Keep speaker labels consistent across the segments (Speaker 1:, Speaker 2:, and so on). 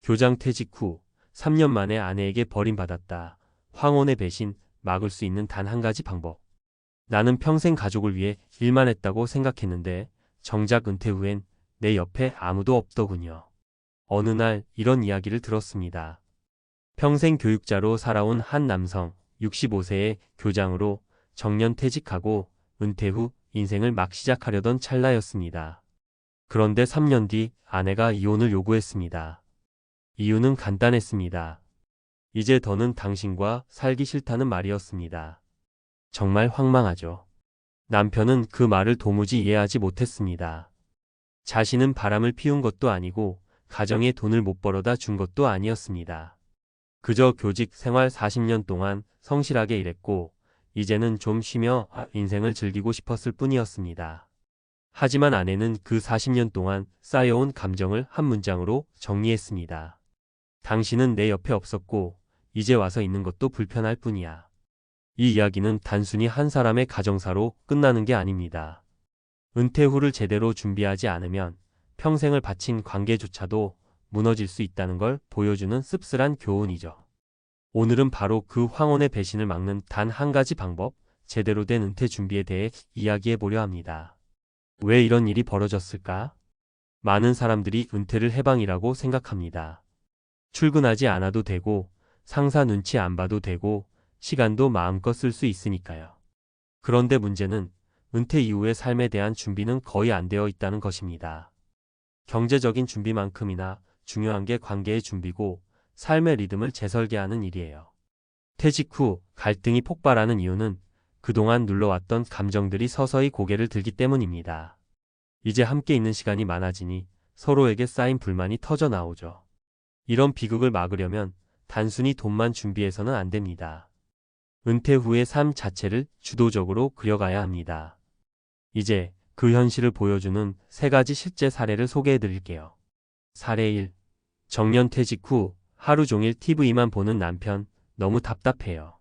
Speaker 1: 교장 퇴직 후 3년 만에 아내에게 버림받았다. 황혼의 배신, 막을 수 있는 단 한 가지 방법. 나는 평생 가족을 위해 일만 했다고 생각했는데 정작 은퇴 후엔 내 옆에 아무도 없더군요. 어느 날 이런 이야기를 들었습니다. 평생 교육자로 살아온 한 남성, 65세의 교장으로 정년 퇴직하고 은퇴 후 인생을 막 시작하려던 찰나였습니다. 그런데 3년 뒤 아내가 이혼을 요구했습니다. 이유는 간단했습니다. 이제 더는 당신과 살기 싫다는 말이었습니다. 정말 황망하죠. 남편은 그 말을 도무지 이해하지 못했습니다. 자신은 바람을 피운 것도 아니고 가정에 돈을 못 벌어다 준 것도 아니었습니다. 그저 교직 생활 40년 동안 성실하게 일했고 이제는 좀 쉬며 인생을 즐기고 싶었을 뿐이었습니다. 하지만 아내는 그 40년 동안 쌓여온 감정을 한 문장으로 정리했습니다. 당신은 내 옆에 없었고 이제 와서 있는 것도 불편할 뿐이야. 이 이야기는 단순히 한 사람의 가정사로 끝나는 게 아닙니다. 은퇴 후를 제대로 준비하지 않으면 평생을 바친 관계조차도 무너질 수 있다는 걸 보여주는 씁쓸한 교훈이죠. 오늘은 바로 그 황혼의 배신을 막는 단 한 가지 방법, 제대로 된 은퇴 준비에 대해 이야기해 보려 합니다. 왜 이런 일이 벌어졌을까? 많은 사람들이 은퇴를 해방이라고 생각합니다. 출근하지 않아도 되고, 상사 눈치 안 봐도 되고, 시간도 마음껏 쓸 수 있으니까요. 그런데 문제는 은퇴 이후의 삶에 대한 준비는 거의 안 되어 있다는 것입니다. 경제적인 준비만큼이나 중요한 게 관계의 준비고 삶의 리듬을 재설계하는 일이에요. 퇴직 후 갈등이 폭발하는 이유는 그동안 눌러왔던 감정들이 서서히 고개를 들기 때문입니다. 이제 함께 있는 시간이 많아지니 서로에게 쌓인 불만이 터져 나오죠. 이런 비극을 막으려면 단순히 돈만 준비해서는 안 됩니다. 은퇴 후의 삶 자체를 주도적으로 그려가야 합니다. 이제 그 현실을 보여주는 3가지 실제 사례를 소개해 드릴게요. 사례 1. 정년 퇴직 후 하루 종일 TV만 보는 남편, 너무 답답해요.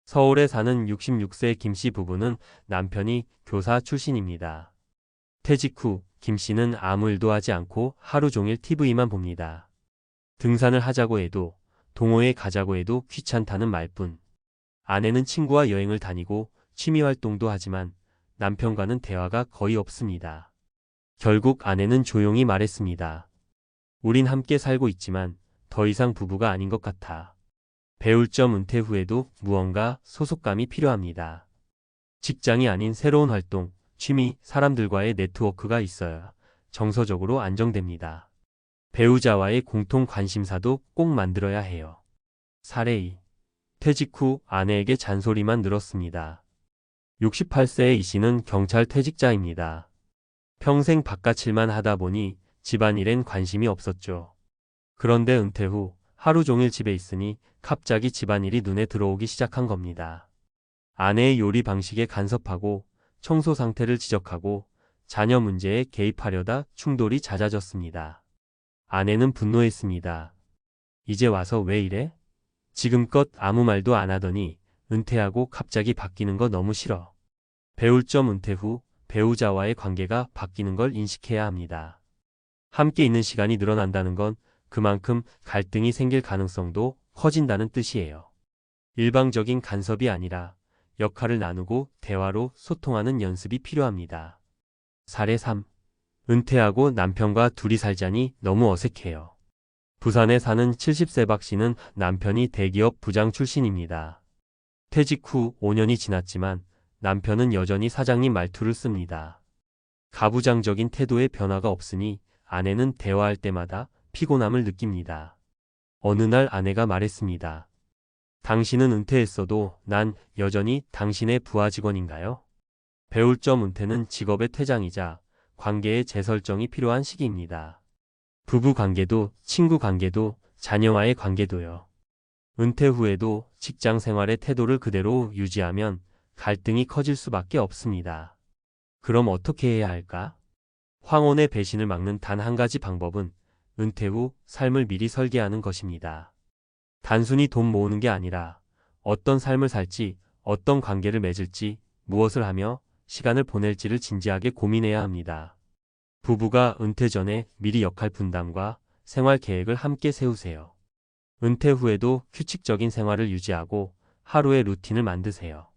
Speaker 1: 서울에 사는 66세 김 씨 부부는 남편이 교사 출신입니다. 퇴직 후 김 씨는 아무 일도 하지 않고 하루 종일 TV만 봅니다. 등산을 하자고 해도, 동호회 가자고 해도 귀찮다는 말뿐. 아내는 친구와 여행을 다니고 취미 활동도 하지만 남편과는 대화가 거의 없습니다. 결국 아내는 조용히 말했습니다. 우린 함께 살고 있지만 더 이상 부부가 아닌 것 같아. 배울 점 은퇴 후에도 무언가 소속감이 필요합니다. 직장이 아닌 새로운 활동, 취미, 사람들과의 네트워크가 있어야 정서적으로 안정됩니다. 배우자와의 공통 관심사도 꼭 만들어야 해요. 사례 2. 퇴직 후 아내에게 잔소리만 늘었습니다. 68세의 이 씨는 경찰 퇴직자입니다. 평생 바깥일만 하다 보니 집안일엔 관심이 없었죠. 그런데 은퇴 후 하루 종일 집에 있으니 갑자기 집안일이 눈에 들어오기 시작한 겁니다. 아내의 요리 방식에 간섭하고 청소 상태를 지적하고 자녀 문제에 개입하려다 충돌이 잦아졌습니다. 아내는 분노했습니다. 이제 와서 왜 이래? 지금껏 아무 말도 안 하더니 은퇴하고 갑자기 바뀌는 거 너무 싫어. 배울 점 은퇴 후 배우자와의 관계가 바뀌는 걸 인식해야 합니다. 함께 있는 시간이 늘어난다는 건 그만큼 갈등이 생길 가능성도 커진다는 뜻이에요. 일방적인 간섭이 아니라 역할을 나누고 대화로 소통하는 연습이 필요합니다. 사례 3. 은퇴하고 남편과 둘이 살자니 너무 어색해요. 부산에 사는 70세 박 씨는 남편이 대기업 부장 출신입니다. 퇴직 후 5년이 지났지만 남편은 여전히 사장님 말투를 씁니다. 가부장적인 태도에 변화가 없으니 아내는 대화할 때마다 피곤함을 느낍니다. 어느 날 아내가 말했습니다. 당신은 은퇴했어도 난 여전히 당신의 부하 직원인가요? 배울 점 은퇴는 직업의 퇴장이자 관계의 재설정이 필요한 시기입니다. 부부 관계도, 친구 관계도, 자녀와의 관계도요. 은퇴 후에도 직장 생활의 태도를 그대로 유지하면 갈등이 커질 수밖에 없습니다. 그럼 어떻게 해야 할까? 황혼의 배신을 막는 단 한 가지 방법은 은퇴 후 삶을 미리 설계하는 것입니다. 단순히 돈 모으는 게 아니라 어떤 삶을 살지, 어떤 관계를 맺을지, 무엇을 하며 시간을 보낼지를 진지하게 고민해야 합니다. 부부가 은퇴 전에 미리 역할 분담과 생활 계획을 함께 세우세요. 은퇴 후에도 규칙적인 생활을 유지하고 하루의 루틴을 만드세요.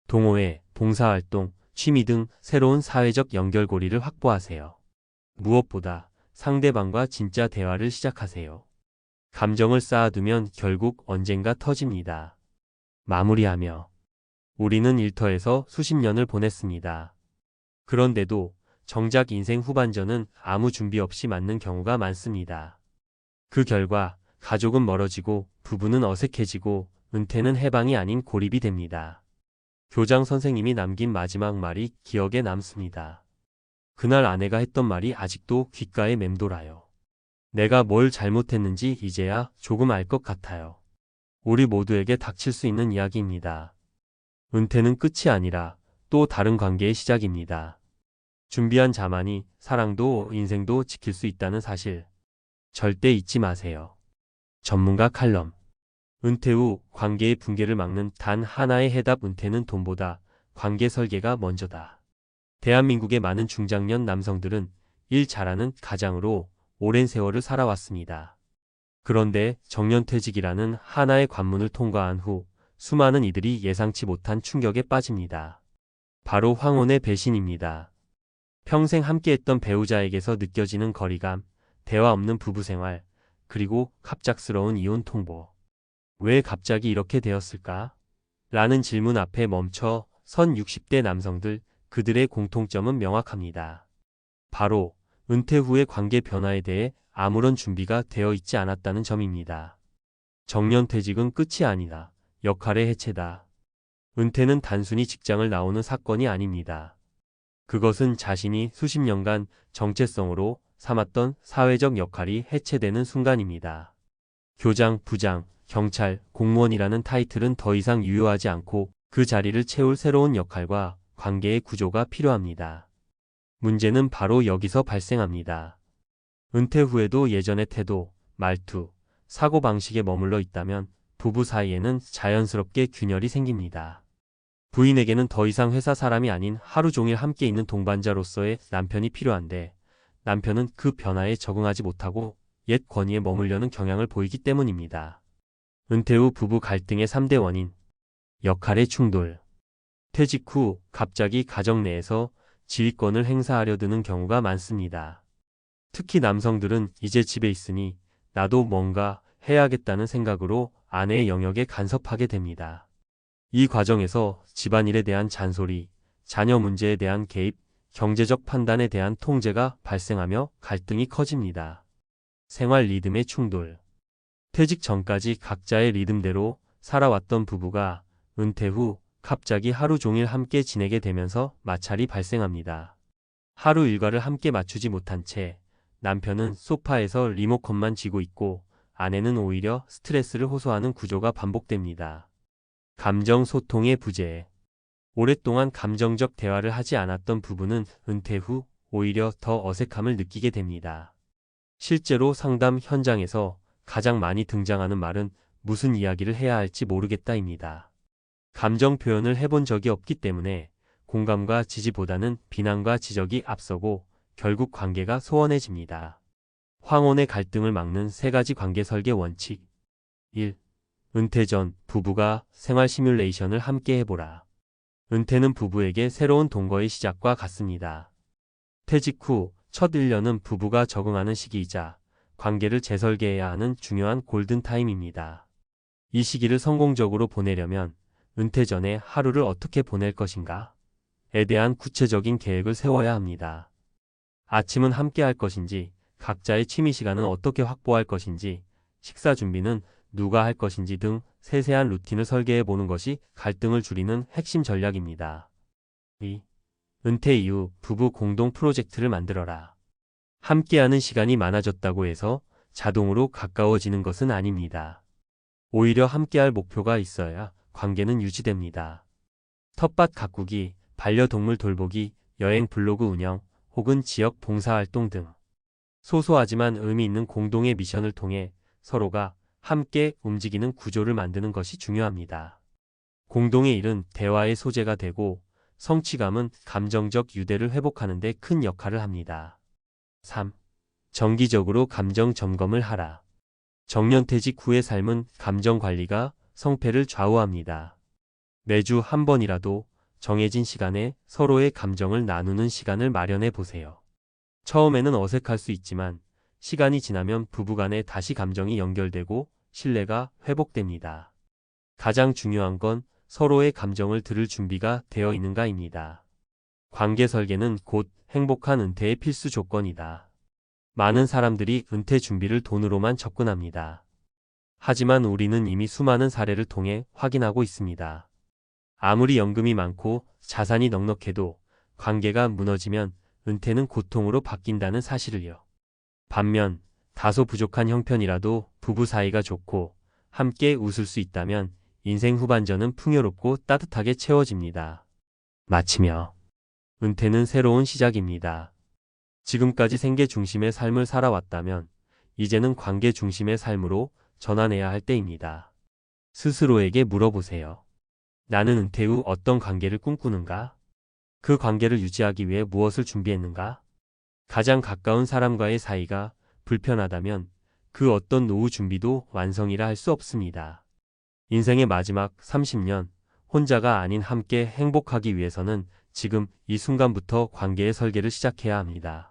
Speaker 1: 동호회, 봉사활동, 취미 등 새로운 사회적 연결고리를 확보하세요. 무엇보다 상대방과 진짜 대화를 시작하세요. 감정을 쌓아두면 결국 언젠가 터집니다. 마무리하며 우리는 일터에서 수십 년을 보냈습니다. 그런데도 정작 인생 후반전은 아무 준비 없이 맞는 경우가 많습니다. 그 결과 가족은 멀어지고 부부는 어색해지고 은퇴는 해방이 아닌 고립이 됩니다. 교장 선생님이 남긴 마지막 말이 기억에 남습니다. 그날 아내가 했던 말이 아직도 귓가에 맴돌아요. 내가 뭘 잘못했는지 이제야 조금 알 것 같아요. 우리 모두에게 닥칠 수 있는 이야기입니다. 은퇴는 끝이 아니라 또 다른 관계의 시작입니다. 준비한 자만이 사랑도 인생도 지킬 수 있다는 사실 절대 잊지 마세요. 전문가 칼럼. 은퇴 후 관계의 붕괴를 막는 단 하나의 해답. 은퇴는 돈보다 관계 설계가 먼저다. 대한민국의 많은 중장년 남성들은 일 잘하는 가장으로 오랜 세월을 살아왔습니다. 그런데 정년퇴직이라는 하나의 관문을 통과한 후 수많은 이들이 예상치 못한 충격에 빠집니다. 바로 황혼의 배신입니다. 평생 함께했던 배우자에게서 느껴지는 거리감, 대화 없는 부부 생활, 그리고 갑작스러운 이혼 통보. 왜 갑자기 이렇게 되었을까? 라는 질문 앞에 멈춰 선 60대 남성들, 그들의 공통점은 명확합니다. 바로 은퇴 후의 관계 변화에 대해 아무런 준비가 되어 있지 않았다는 점입니다. 정년퇴직은 끝이 아니다. 역할의 해체다. 은퇴는 단순히 직장을 나오는 사건이 아닙니다. 그것은 자신이 수십 년간 정체성으로 삼았던 사회적 역할이 해체되는 순간입니다. 교장, 부장, 경찰, 공무원이라는 타이틀은 더 이상 유효하지 않고 그 자리를 채울 새로운 역할과 관계의 구조가 필요합니다. 문제는 바로 여기서 발생합니다. 은퇴 후에도 예전의 태도, 말투, 사고방식에 머물러 있다면 부부 사이에는 자연스럽게 균열이 생깁니다. 부인에게는 더 이상 회사 사람이 아닌 하루 종일 함께 있는 동반자로서의 남편이 필요한데 남편은 그 변화에 적응하지 못하고 옛 권위에 머물려는 경향을 보이기 때문입니다. 은퇴 후 부부 갈등의 3대 원인. 역할의 충돌. 퇴직 후 갑자기 가정 내에서 지휘권을 행사하려 드는 경우가 많습니다. 특히 남성들은 이제 집에 있으니 나도 뭔가 해야겠다는 생각으로 아내의 영역에 간섭하게 됩니다. 이 과정에서 집안일에 대한 잔소리, 자녀 문제에 대한 개입, 경제적 판단에 대한 통제가 발생하며 갈등이 커집니다. 생활 리듬의 충돌. 퇴직 전까지 각자의 리듬대로 살아왔던 부부가 은퇴 후 갑자기 하루 종일 함께 지내게 되면서 마찰이 발생합니다. 하루 일과를 함께 맞추지 못한 채 남편은 소파에서 리모컨만 쥐고 있고 아내는 오히려 스트레스를 호소하는 구조가 반복됩니다. 감정 소통의 부재. 오랫동안 감정적 대화를 하지 않았던 부부는 은퇴 후 오히려 더 어색함을 느끼게 됩니다. 실제로 상담 현장에서 가장 많이 등장하는 말은 무슨 이야기를 해야 할지 모르겠다입니다. 감정 표현을 해본 적이 없기 때문에 공감과 지지보다는 비난과 지적이 앞서고 결국 관계가 소원해집니다. 황혼의 갈등을 막는 3가지 관계 설계 원칙. 1. 은퇴 전 부부가 생활 시뮬레이션을 함께 해보라. 은퇴는 부부에게 새로운 동거의 시작과 같습니다. 퇴직 후 첫 1년은 부부가 적응하는 시기이자 관계를 재설계해야 하는 중요한 골든타임입니다. 이 시기를 성공적으로 보내려면 은퇴 전에 하루를 어떻게 보낼 것인가? 에 대한 구체적인 계획을 세워야 합니다. 아침은 함께 할 것인지, 각자의 취미 시간은 어떻게 확보할 것인지, 식사 준비는 누가 할 것인지 등 세세한 루틴을 설계해 보는 것이 갈등을 줄이는 핵심 전략입니다. 2. 은퇴 이후 부부 공동 프로젝트를 만들어라. 함께하는 시간이 많아졌다고 해서 자동으로 가까워지는 것은 아닙니다. 오히려 함께할 목표가 있어야 관계는 유지됩니다. 텃밭 가꾸기, 반려동물 돌보기, 여행 블로그 운영, 혹은 지역 봉사활동 등 소소하지만 의미 있는 공동의 미션을 통해 서로가 함께 움직이는 구조를 만드는 것이 중요합니다. 공동의 일은 대화의 소재가 되고 성취감은 감정적 유대를 회복하는 데 큰 역할을 합니다. 3. 정기적으로 감정 점검을 하라. 정년퇴직 후의 삶은 감정 관리가 성패를 좌우합니다. 매주 한 번이라도 정해진 시간에 서로의 감정을 나누는 시간을 마련해 보세요. 처음에는 어색할 수 있지만 시간이 지나면 부부간에 다시 감정이 연결되고 신뢰가 회복됩니다. 가장 중요한 건 서로의 감정을 들을 준비가 되어 있는가입니다. 관계 설계는 곧 행복한 은퇴의 필수 조건이다. 많은 사람들이 은퇴 준비를 돈으로만 접근합니다. 하지만 우리는 이미 수많은 사례를 통해 확인하고 있습니다. 아무리 연금이 많고 자산이 넉넉해도 관계가 무너지면 은퇴는 고통으로 바뀐다는 사실을요. 반면 다소 부족한 형편이라도 부부 사이가 좋고 함께 웃을 수 있다면 인생 후반전은 풍요롭고 따뜻하게 채워집니다. 마치며 은퇴는 새로운 시작입니다. 지금까지 생계 중심의 삶을 살아왔다면 이제는 관계 중심의 삶으로 전환해야 할 때입니다. 스스로에게 물어보세요. 나는 은퇴 후 어떤 관계를 꿈꾸는가? 그 관계를 유지하기 위해 무엇을 준비했는가? 가장 가까운 사람과의 사이가 불편하다면 그 어떤 노후 준비도 완성이라 할 수 없습니다. 인생의 마지막 30년, 혼자가 아닌 함께 행복하기 위해서는 지금 이 순간부터 관계의 설계를 시작해야 합니다.